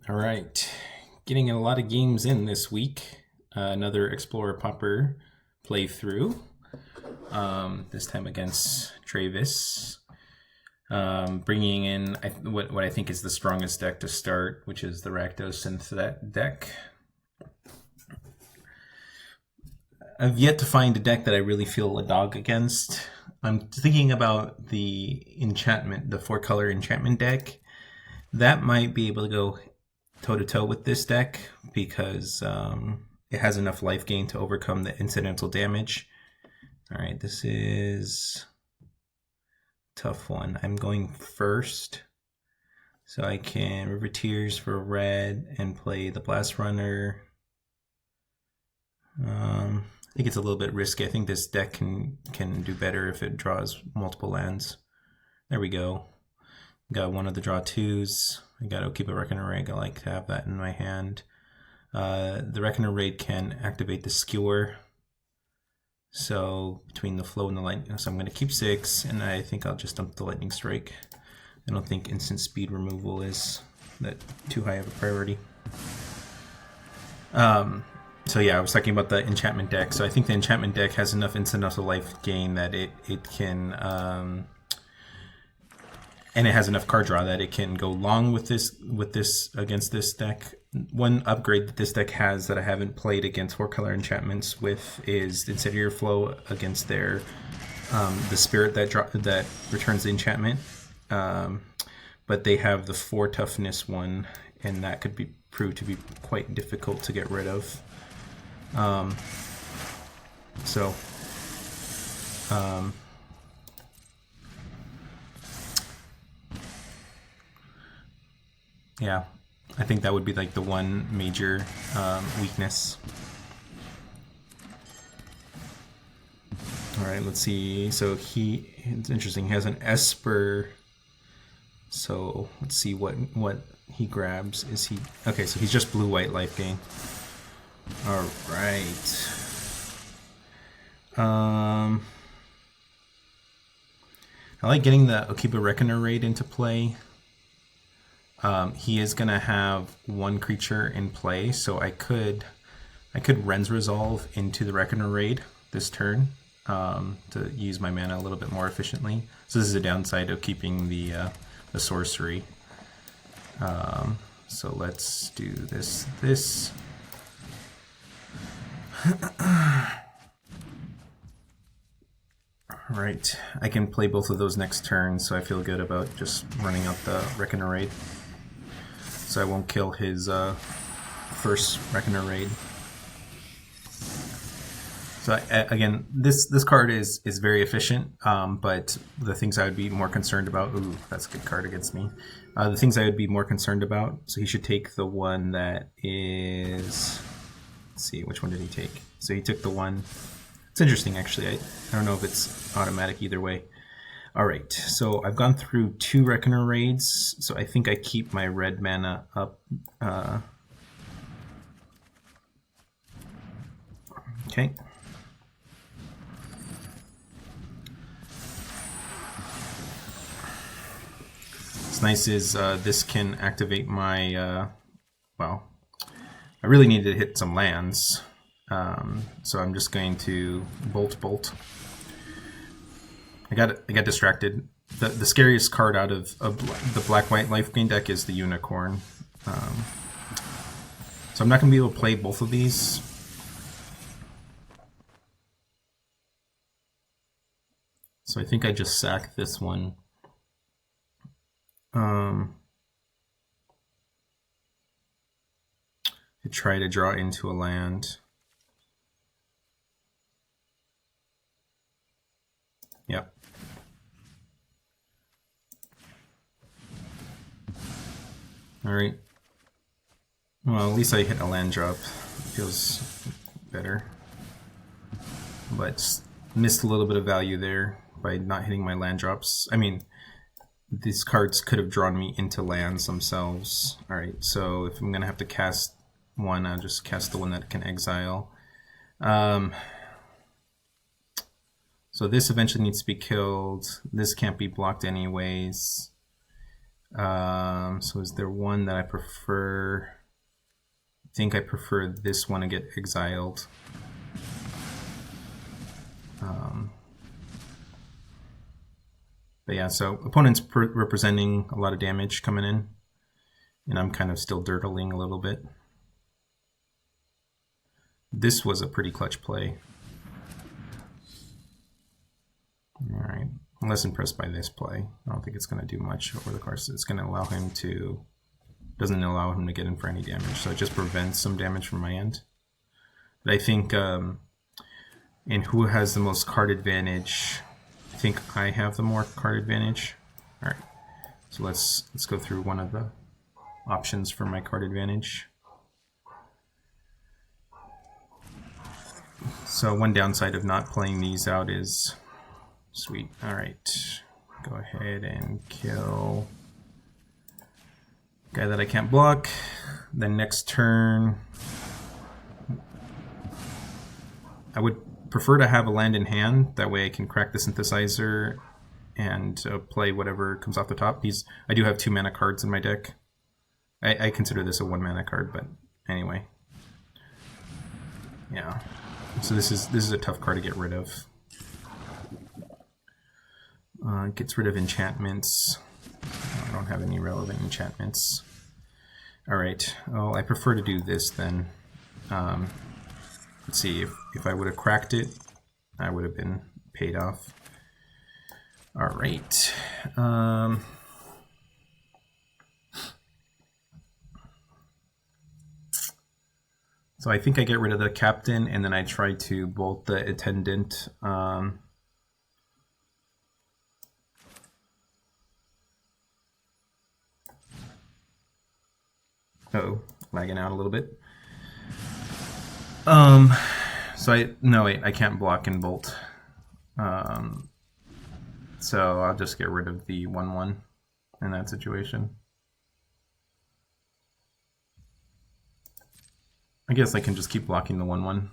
All right, getting a lot of games in this week. Another Explorer Pauper playthrough. This time against Travis. Bringing in what I think is the strongest deck to start, which is the Rakdos Synth deck. I've yet to find a deck that I really feel a dog against. I'm thinking about the enchantment, the 4-color enchantment deck. That might be able to go toe-to-toe with this deck because it has enough life gain to overcome the incidental damage. All right, this is a tough one. I'm going first, so I can Riveteers for red and play the Blast-Runner. I think it's a little bit risky. I think this deck can do better if it draws multiple lands. There we go. Got one of the draw twos. I got Okiba Reckoner Raid. I like to have that in my hand. The Reckoner Raid can activate the Skewer. So between the flow and the lightning, so I'm going to keep 6, and I think I'll just dump the Lightning Strike. I don't think instant speed removal is that too high of a priority. So yeah, I was talking about the enchantment deck. So I think the enchantment deck has enough incidental life gain that it can, and it has enough card draw that it can go long with this against this deck. One upgrade that this deck has that I haven't played against 4-color enchantments with is Incendiary Flow against their the spirit that returns the enchantment. But they have the 4 toughness one, and that could prove to be quite difficult to get rid of. Yeah, I think that would be like the one major weakness. All right, let's see. So it's interesting. He has an Esper. So let's see what he grabs. Is he okay? So he's just blue-white life gain. All right. I like getting the Okiba Reckoner Raid into play. He is gonna have 1 creature in play, so I could Wrenn's Resolve into the Reckoner Raid this turn to use my mana a little bit more efficiently. So this is a downside of keeping the sorcery. So let's do this. Right, I can play both of those next turn, so I feel good about just running out the Reckoner Raid. So I won't kill his first Reckoner Raid. So again, this card is very efficient, but the things I would be more concerned about... Ooh, that's a good card against me. The things I would be more concerned about, so he should take the one that is... Let's see, which one did he take? So he took the one... It's interesting, actually. I don't know if it's automatic either way. All right, so I've gone through 2 Reckoner Raids, so I think I keep my red mana up. Okay. What's nice is this can activate my, well, I really needed to hit some lands. So I'm just going to bolt. I got distracted. The scariest card out of the black-white life gain deck is the Unicorn. So I'm not going to be able to play both of these. So I think I just sack this one. To try to draw into a land. Yep. All right. Well, at least I hit a land drop. It feels better. But missed a little bit of value there by not hitting my land drops. I mean, these cards could have drawn me into lands themselves. All right, so if I'm going to have to cast one, I'll just cast the one that can exile. So this eventually needs to be killed. This can't be blocked anyways. So is there one that I prefer? I think I prefer this one to get exiled. But yeah, so opponent's representing a lot of damage coming in, and I'm kind of still dirtling a little bit. This was a pretty clutch play. Alright, I'm less impressed by this play. I don't think it's going to do much over the course. It's going to allow him to... doesn't allow him to get in for any damage, so it just prevents some damage from my end. But I think in who has the most card advantage, I think I have the more card advantage. Alright, so let's go through one of the options for my card advantage. So one downside of not playing these out is... Sweet, alright. Go ahead and kill guy that I can't block. Then next turn, I would prefer to have a land in hand. That way I can crack the synthesizer and play whatever comes off the top. I do have 2 mana cards in my deck. I consider this a 1 mana card, but anyway. Yeah. So this is a tough card to get rid of. It gets rid of enchantments. I don't have any relevant enchantments. Alright, well, I prefer to do this then. Let's see, if I would have cracked it, I would have been paid off. Alright. So I think I get rid of the captain, and then I try to bolt the attendant. Uh-oh, lagging out a little bit. So I can't block and bolt. So I'll just get rid of the 1/1 in that situation. I guess I can just keep blocking the 1/1.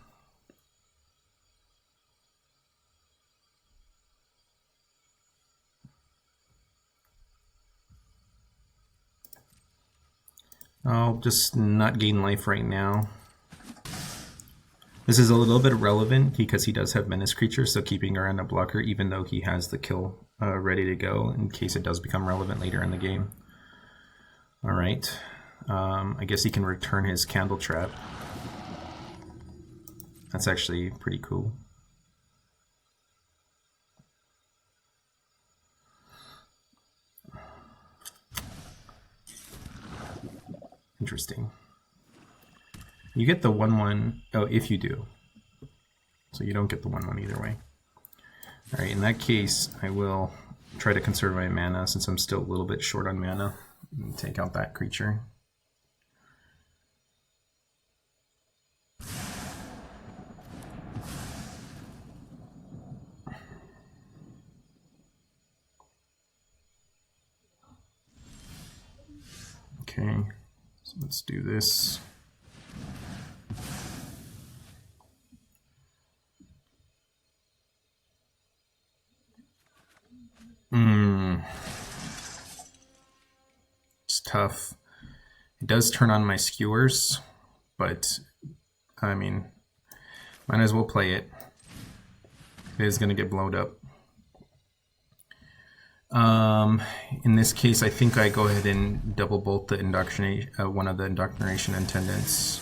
I'll just not gain life right now. This is a little bit relevant because he does have menace creatures, so keeping around a blocker even though he has the kill ready to go in case it does become relevant later in the game. Alright, I guess he can return his Candle Trap. That's actually pretty cool. Interesting. You get the 1/1, oh, if you do. So you don't get the 1/1 either way. Alright, in that case, I will try to conserve my mana since I'm still a little bit short on mana. And take out that creature. Okay, so let's do this. It's tough. It does turn on my skewers, but I mean, might as well play it. It is going to get blown up. In this case, I think I go ahead and double bolt the one of the indoctrination attendants.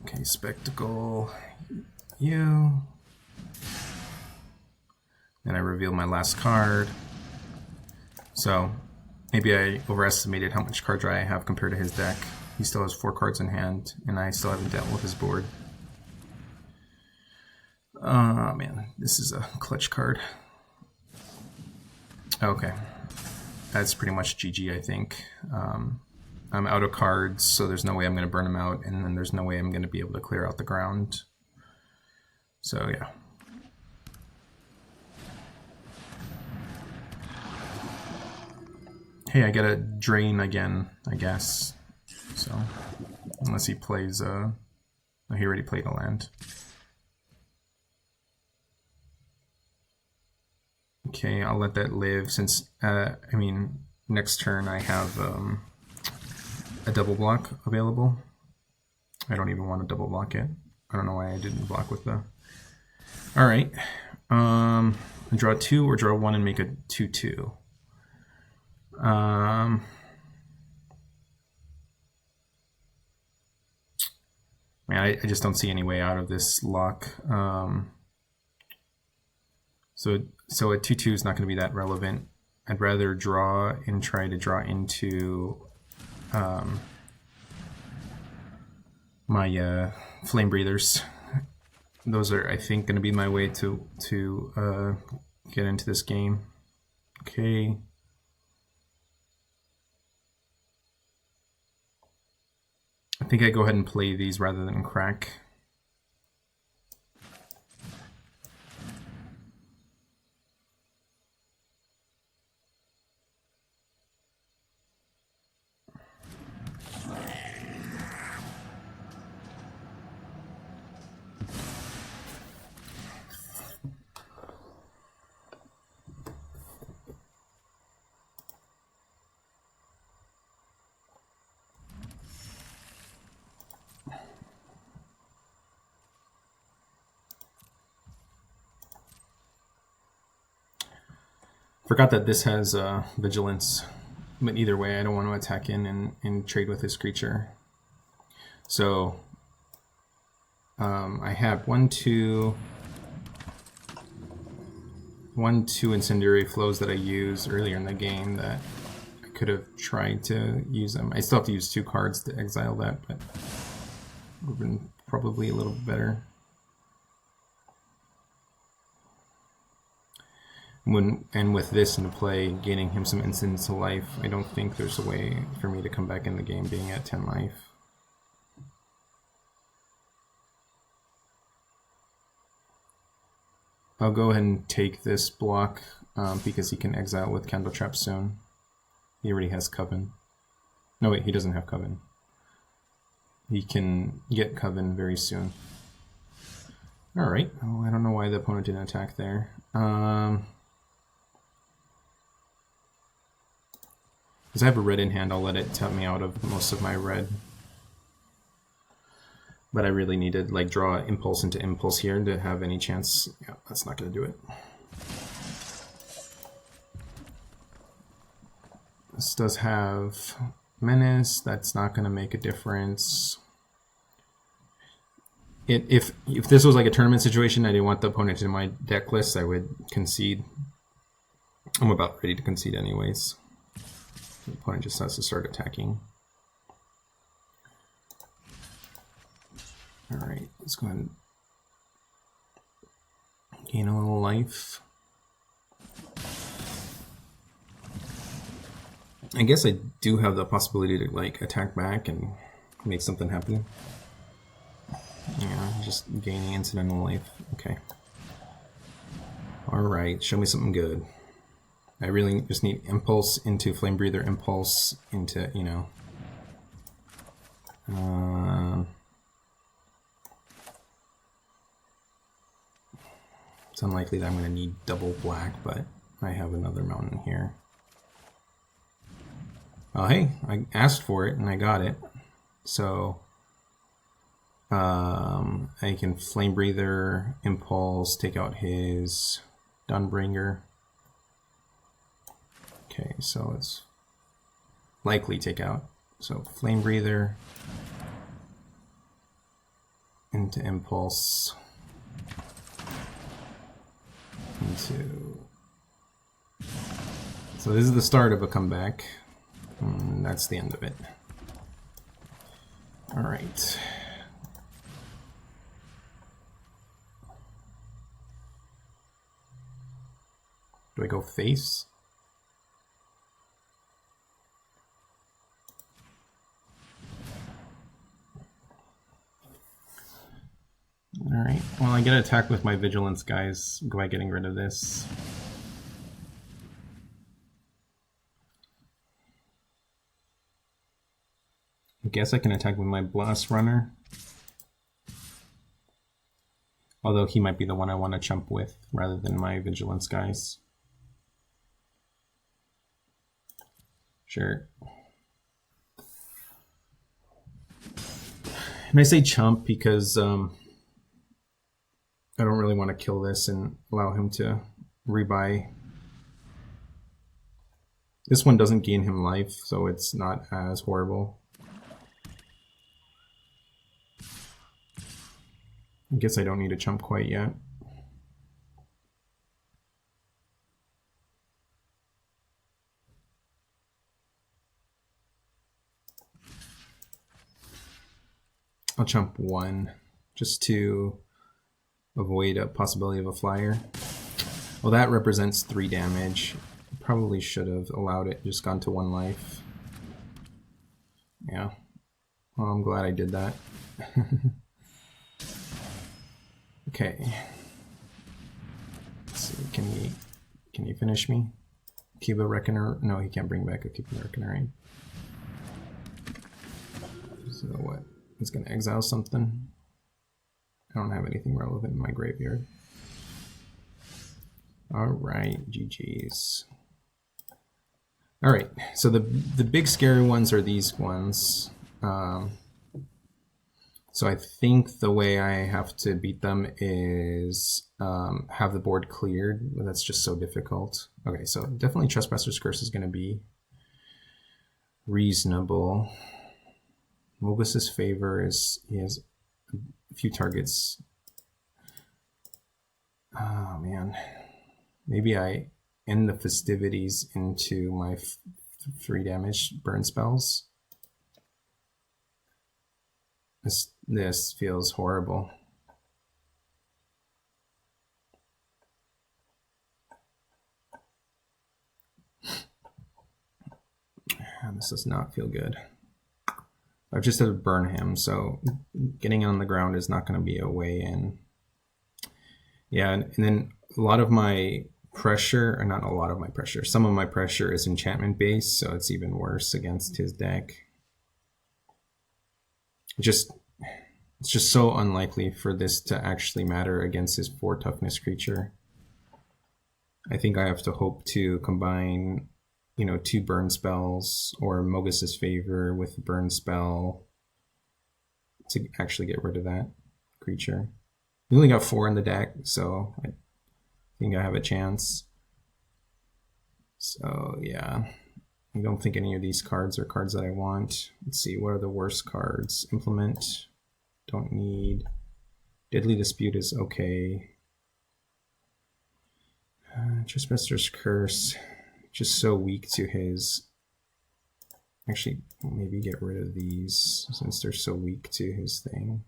Okay, spectacle, you. Then I reveal my last card. So maybe I overestimated how much card draw I have compared to his deck. He still has 4 cards in hand, and I still haven't dealt with his board. Oh man, this is a clutch card. Okay, that's pretty much GG, I think. I'm out of cards, so there's no way I'm going to burn them out, and then there's no way I'm going to be able to clear out the ground. So yeah. Hey, I get a drain again, I guess. So, unless he plays oh, he already played a land. Okay, I'll let that live since, I mean, next turn I have a double block available. I don't even want to double block it. I don't know why I didn't block with the... Alright. Draw 2 or draw 1 and make a 2/2. Man, I just don't see any way out of this lock. So a 2/2 is not going to be that relevant. I'd rather draw and try to draw into my flame breathers. Those are, I think, going to be my way to get into this game. Okay. I think I go ahead and play these rather than crack. Forgot that this has vigilance, but either way I don't want to attack in and trade with this creature. So I have 1/2 Incendiary Flows that I used earlier in the game that I could have tried to use them. I still have to use 2 cards to exile that, but would have been probably a little better. And with this into play, gaining him some instants to life, I don't think there's a way for me to come back in the game being at 10 life. I'll go ahead and take this block because he can exile with Candle Trap soon. He already has Coven. No wait, he doesn't have Coven. He can get Coven very soon. Alright, oh, I don't know why the opponent didn't attack there. Because I have a red in hand, I'll let it tap me out of most of my red. But I really need to like draw impulse into impulse here to have any chance. Yeah, that's not going to do it. This does have Menace, that's not going to make a difference. If this was like a tournament situation, I didn't want the opponent in my deck list, I would concede. I'm about ready to concede anyways. The opponent just has to start attacking. Alright, let's go ahead and gain a little life. I guess I do have the possibility to like attack back and make something happen. Yeah, just gaining incidental life. Okay. Alright, show me something good. I really just need impulse into Flame Breather, impulse into, you know. It's unlikely that I'm going to need double black, but I have another mountain here. Oh hey, I asked for it and I got it. So I can Flame Breather, impulse, take out his Dawnbringer. Okay, so it's likely take out. So Flame Breather into impulse into. So this is the start of a comeback. And that's the end of it. All right. Do I go face? Alright, well I get attacked with my vigilance guys by getting rid of this. I guess I can attack with my Blast-Runner. Although he might be the one I want to chump with rather than my vigilance guys. Sure. And I say chump because I don't really want to kill this and allow him to rebuy. This one doesn't gain him life, so it's not as horrible. I guess I don't need a chump quite yet. I'll chump 1 just to avoid a possibility of a flyer. Well, that represents 3 damage. Probably should have allowed it, just gone to 1 life. Yeah. Well, I'm glad I did that. Okay. Let's see, can he finish me? Okiba Reckoner? No, he can't bring back Okiba Reckoner, right? So what? He's gonna exile something. I don't have anything relevant in my graveyard. Alright, GG's. Alright, so the big scary ones are these ones. So I think the way I have to beat them is have the board cleared, but that's just so difficult. Okay, so definitely Trespasser's Curse is going to be reasonable. Mogis' Favor is, he has a few targets. Oh man, maybe I end the Festivities into my 3 damage burn spells. This feels horrible. This does not feel good. I've just had to burn him, so getting on the ground is not going to be a way in. Yeah, and then a lot of my pressure, or not a lot of my pressure, some of my pressure is enchantment based, so it's even worse against his deck. It's just so unlikely for this to actually matter against his 4 toughness creature. I think I have to hope to combine, you know, 2 burn spells or Mogis' Favor with a burn spell to actually get rid of that creature. We only got 4 in the deck, so I think I have a chance. So yeah, I don't think any of these cards are cards that I want. Let's see, what are the worst cards? Implement, don't need. Deadly Dispute is okay. Trespasser's Curse, just so weak to his. Actually, maybe get rid of these since they're so weak to his thing.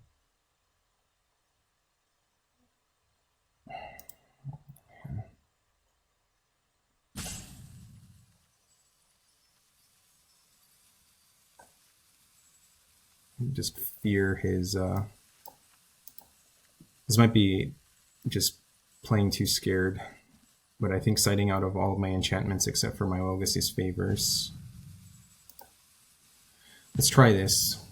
Just fear his. This might be just playing too scared, but I think citing out of all of my enchantments except for my Mogis' Favors. Let's try this.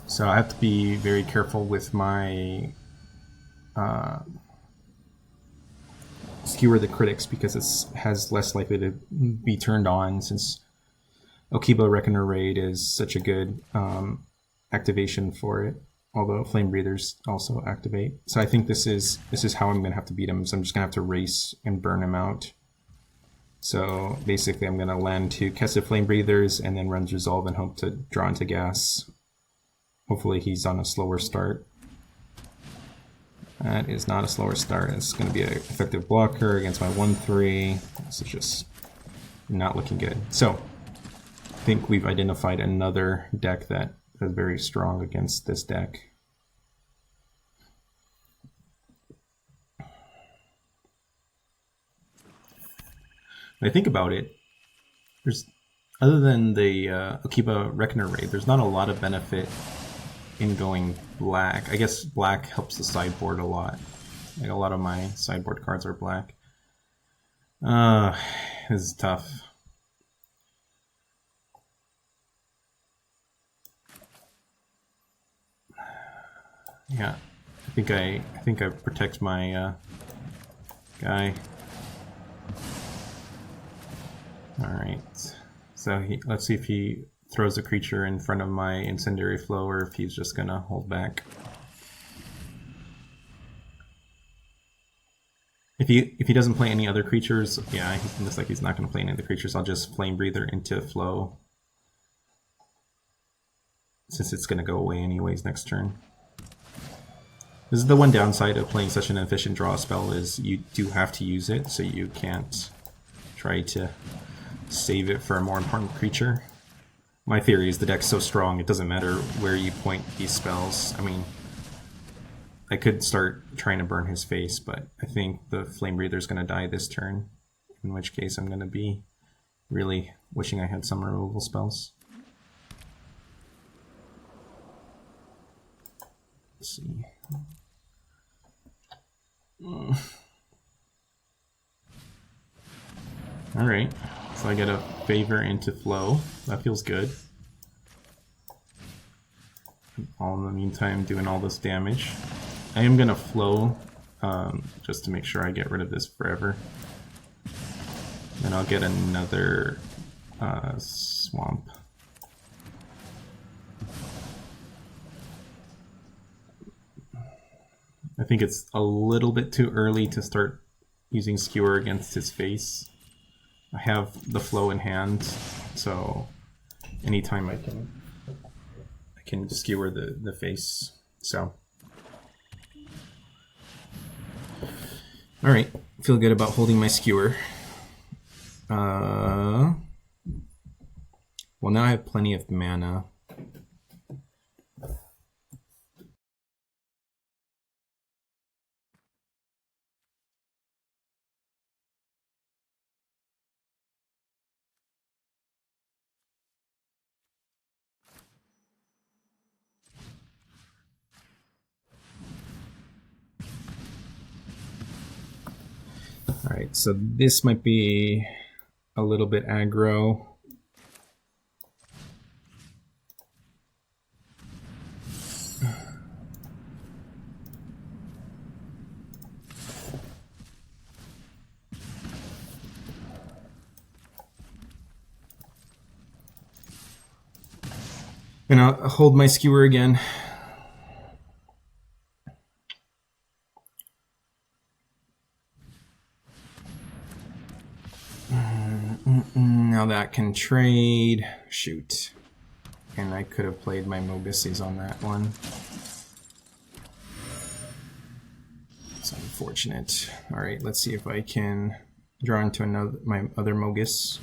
So I have to be very careful with my Skewer the Critics because it has less likely to be turned on since Okiba Reckoner Raid is such a good activation for it. Although Flame Breathers also activate. So I think this is how I'm going to have to beat him. So I'm just going to have to race and burn him out. So basically I'm going to land 2 Kessig Flamebreathers and then Wrenn's Resolve and hope to draw into gas. Hopefully he's on a slower start. That is not a slower start. It's going to be an effective blocker against my 1/3. This is just not looking good. So I think we've identified another deck that is very strong against this deck. When I think about it, there's other than the Okiba Reckoner Raid, there's not a lot of benefit in going black. I guess black helps the sideboard a lot. Like a lot of my sideboard cards are black. This is tough. Yeah, I think I protect my guy. Alright, so let's see if he throws a creature in front of my Incendiary Flow or if he's just gonna hold back. If he doesn't play any other creatures, yeah, it looks like he's not gonna play any other creatures. I'll just Flamebreather into Flow, since it's gonna go away anyways next turn. This is the one downside of playing such an efficient draw spell, is you do have to use it, so you can't try to save it for a more important creature. My theory is the deck's so strong, it doesn't matter where you point these spells. I mean, I could start trying to burn his face, but I think the Flamebreather is going to die this turn, in which case I'm going to be really wishing I had some removal spells. Let's see. Alright, so I get a favor into Flow. That feels good. All in the meantime, doing all this damage. I am going to Flow, just to make sure I get rid of this forever. Then I'll get another Swamp. I think it's a little bit too early to start using Skewer against his face. I have the Flow in hand, so anytime I can Skewer the face. So, all right, feel good about holding my Skewer. Well, now I have plenty of mana. Alright, so this might be a little bit aggro. And I'll hold my Skewer again. Now that can trade. Shoot. And I could have played my Mogis on that one. It's unfortunate. Alright, let's see if I can draw into my other Mogis.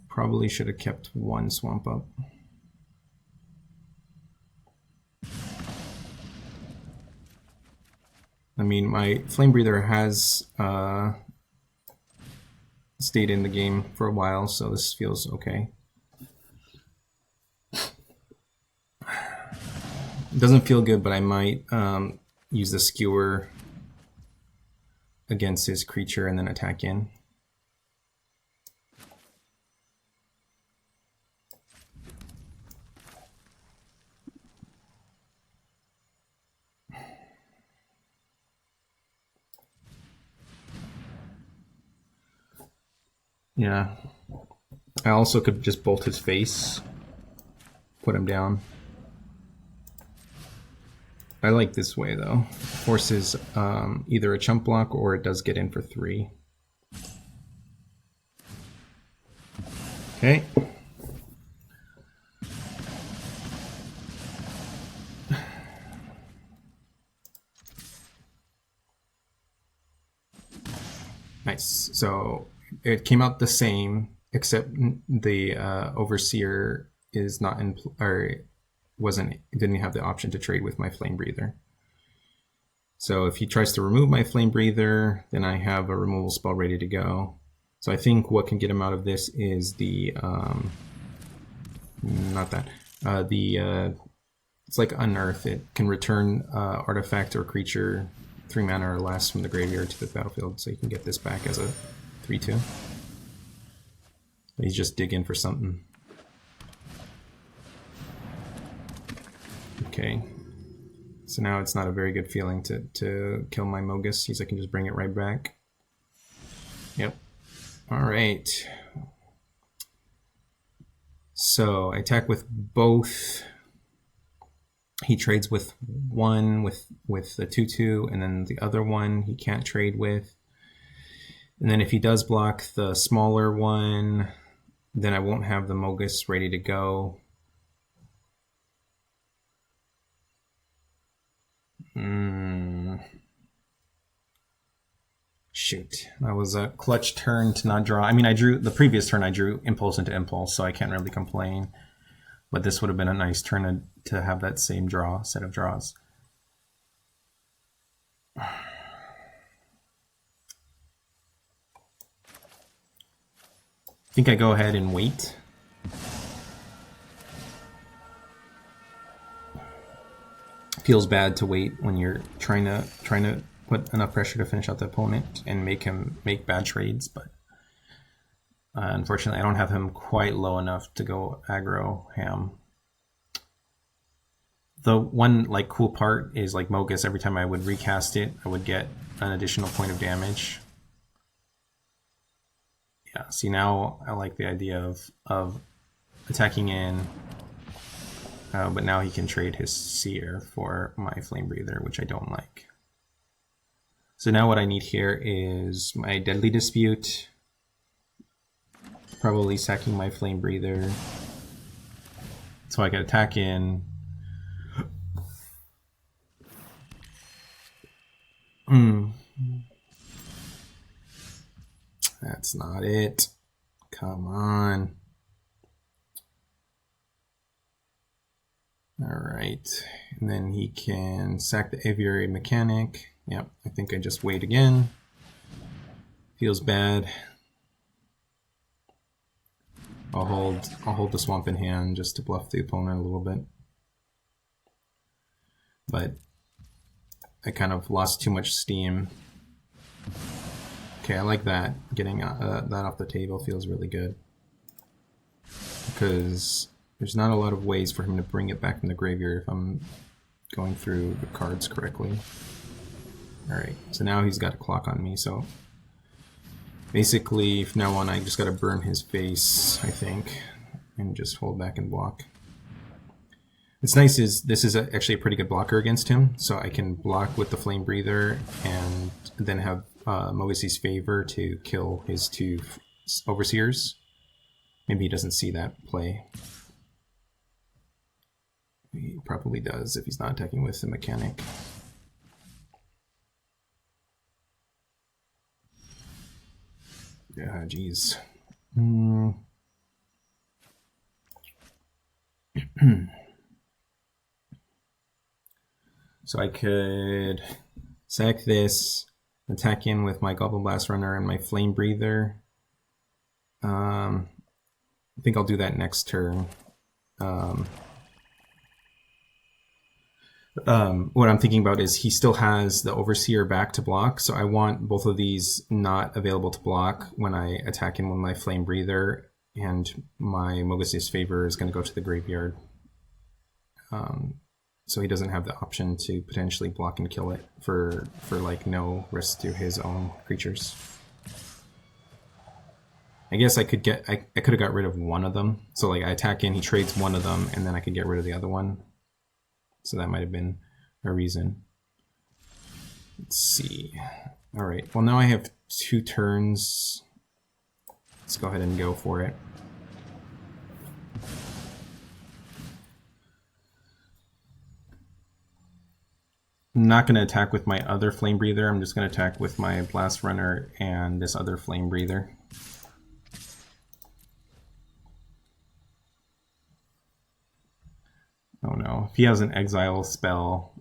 Probably should have kept one Swamp up. I mean, my Flamebreather has stayed in the game for a while, so this feels okay. It doesn't feel good, but I might use the Skewer against his creature and then attack in. Yeah. I also could just bolt his face, put him down. I like this way though. Forces either a chump block or it does get in for 3. Okay. Nice. So it came out the same, except the Overseer is not in, or didn't have the option to trade with my Flamebreather. So if he tries to remove my Flamebreather, then I have a removal spell ready to go. So I think what can get him out of this is the it's like Unearth. It can return artifact or creature 3 mana or less from the graveyard to the battlefield, so you can get this back as a 3/2. He's just digging for something. Okay. So now it's not a very good feeling to kill my Mogis, because I can just bring it right back. Yep. All right. So I attack with both. He trades with one with the 2/2, and then the other one he can't trade with. And then if he does block the smaller one, then I won't have the Mogis ready to go. Shoot, that was a clutch turn to not draw. I mean, I drew the previous turn. I drew impulse into impulse, so I can't really complain. But this would have been a nice turn to have that same draw, set of draws. I think I go ahead and wait. Feels bad to wait when you're trying to put enough pressure to finish out the opponent and make him make bad trades, but unfortunately I don't have him quite low enough to go aggro ham. The one like cool part is like Mogis, every time I would recast it, I would get an additional point of damage. Yeah, see, now I like the idea of attacking in, but now he can trade his Seer for my Flamebreather, which I don't like. So now what I need here is my Deadly Dispute, probably sacking my Flamebreather, so I can attack in. That's not it. Come on. Alright, and then he can sack the Aviary Mechanic. Yep, I think I just wait again. Feels bad. I'll hold the Swamp in hand just to bluff the opponent a little bit. But I kind of lost too much steam. Okay, I like that. Getting that off the table feels really good. Because there's not a lot of ways for him to bring it back from the graveyard if I'm going through the cards correctly. Alright, so now he's got a clock on me, so basically from now on I just gotta burn his face, I think, and just hold back and block. What's nice is this is actually a pretty good blocker against him, so I can block with the Flamebreather and then have Mogis' Favor to kill his two Overseers. Maybe he doesn't see that play. He probably does if he's not attacking with the Mechanic. Yeah, jeez. So I could sack this, attack in with my Goblin Blast-Runner and my Flamebreather. I think I'll do that next turn. What I'm thinking about is he still has the Overseer back to block, so I want both of these not available to block when I attack him with my Flamebreather, and my Mogis' Favor is going to go to the graveyard. So he doesn't have the option to potentially block and kill it for like no risk to his own creatures. I guess I could have got rid of one of them. So like I attack in, he trades one of them, and then I could get rid of the other one. So that might have been a reason. Let's see. All right. Well, now I have 2 turns. Let's go ahead and go for it. I'm not going to attack with my other Flamebreather. I'm just going to attack with my Blast-Runner and this other Flamebreather. Oh no, if he has an exile spell,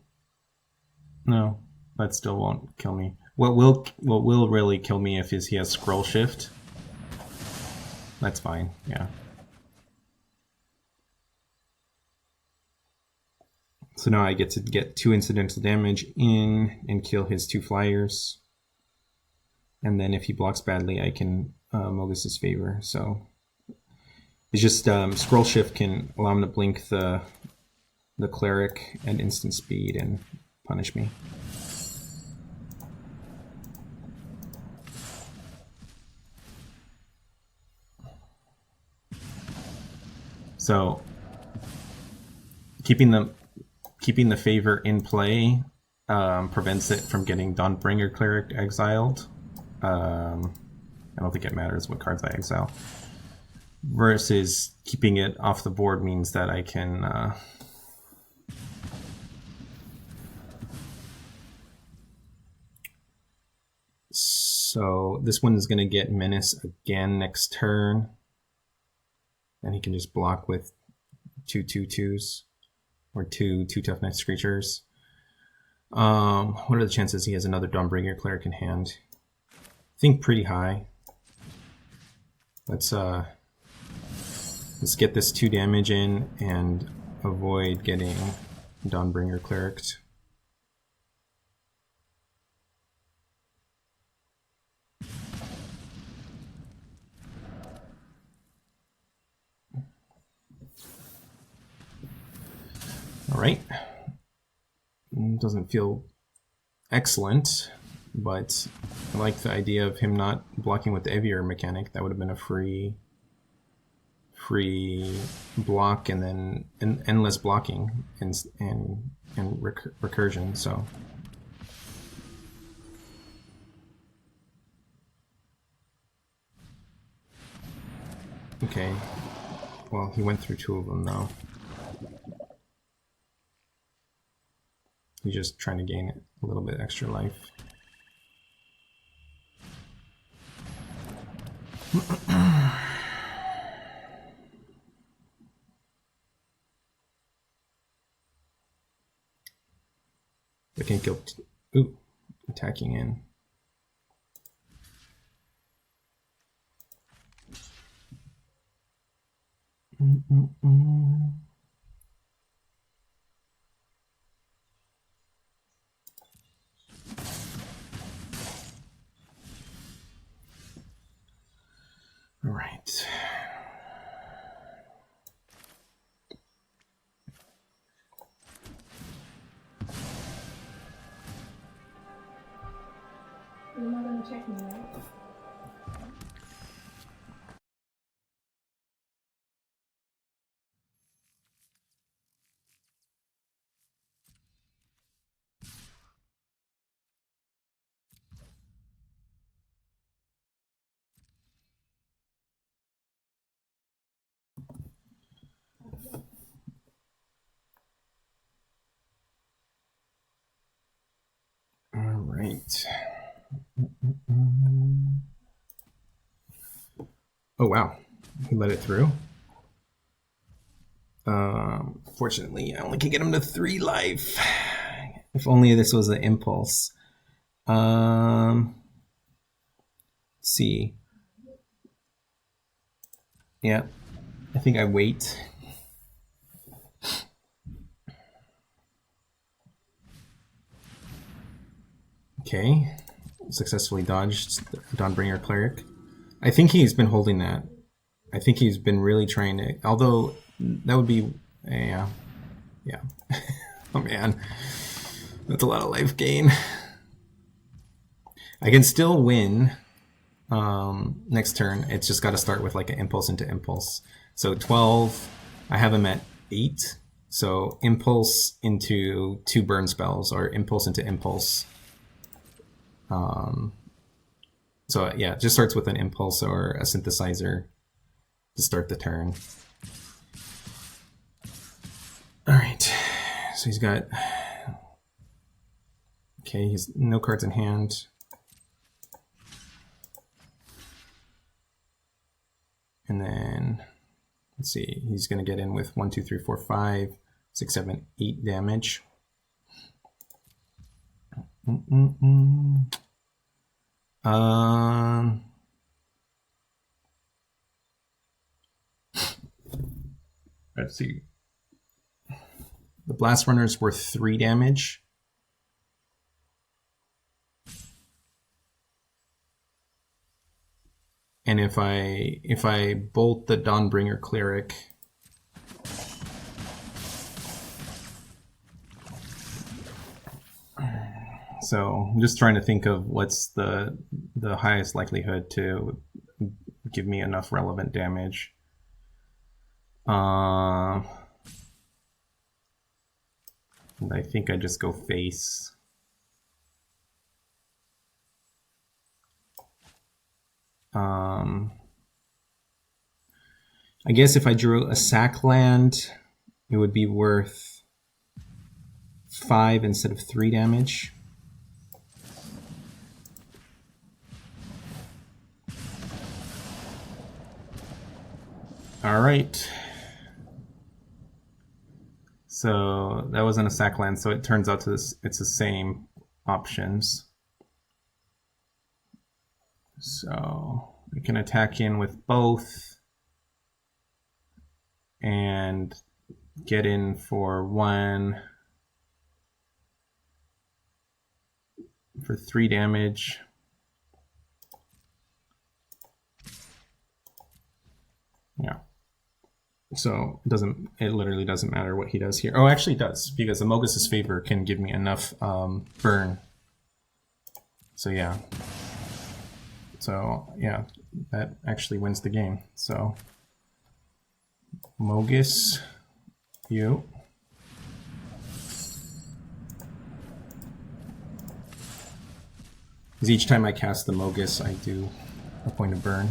no, that still won't kill me. What will really kill me if he has Scroll Shift. That's fine, yeah. So now I get to get 2 incidental damage in and kill his 2 flyers. And then if he blocks badly, I can Mogis' Favor. So it's just Scroll Shift can allow him to blink the Cleric at instant speed and punish me. So keeping the favor in play prevents it from getting Dawnbringer Cleric exiled. I don't think it matters what cards I exile. Versus keeping it off the board means that I can so this one is going to get Menace again next turn. And he can just block with 2/2/2s or two toughness creatures. What are the chances he has another Dawnbringer Cleric in hand? I think pretty high. Let's get this 2 damage in and avoid getting Dawnbringer Clericked. All right. Doesn't feel excellent, but I like the idea of him not blocking with the Evier mechanic. That would have been a free block and then endless blocking and recursion. So okay, well, he went through 2 of them though. He's just trying to gain a little bit extra life. I can kill. Ooh, attacking in. All right. You're not going to check me, right? All right. Oh, wow. He let it through. Fortunately, I only can get him to 3 life. If only this was an impulse. Let's see. Yeah, I think I wait. Okay, successfully dodged Dawnbringer Cleric. I think he's been holding that. I think he's been really trying to, although that would be, yeah. Oh man, that's a lot of life gain. I can still win next turn. It's just got to start with like an impulse into impulse. So 12, I have him at 8. So impulse into 2 burn spells or impulse into impulse. So yeah, it just starts with an impulse or a synthesizer to start the turn. All right, so he's got, okay, he's no cards in hand. And then, let's see, he's going to get in with 1, 2, 3, 4, 5, 6, 7, 8 damage. Let's see. The Blast-Runner's worth 3 damage. And if I bolt the Dawnbringer Cleric, so I'm just trying to think of what's the highest likelihood to give me enough relevant damage. I think I just go face. I guess if I drew a sack land, it would be worth 5 instead of 3 damage. All right. So that wasn't a sack land, so it turns out it's the same options. So we can attack in with both and get in for 1 for 3 damage. Yeah. So it literally doesn't matter what he does here. Oh, actually it does, because the Mogis' favor can give me enough burn. So yeah. So yeah, that actually wins the game. So Mogis, you. Because each time I cast the Mogis, I do a point of burn.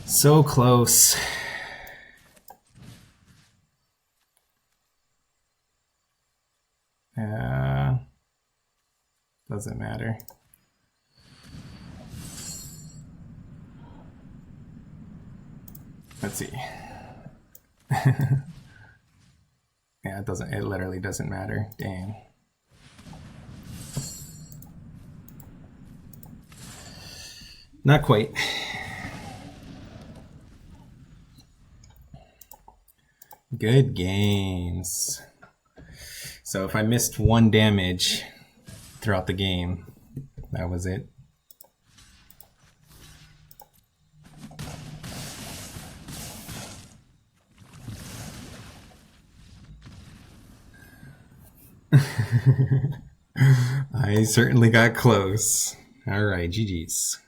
So close. Doesn't matter. Let's see. Yeah, it literally doesn't matter. Dang. Not quite. Good games. So if I missed 1 damage throughout the game, that was it. I certainly got close. All right, GG's.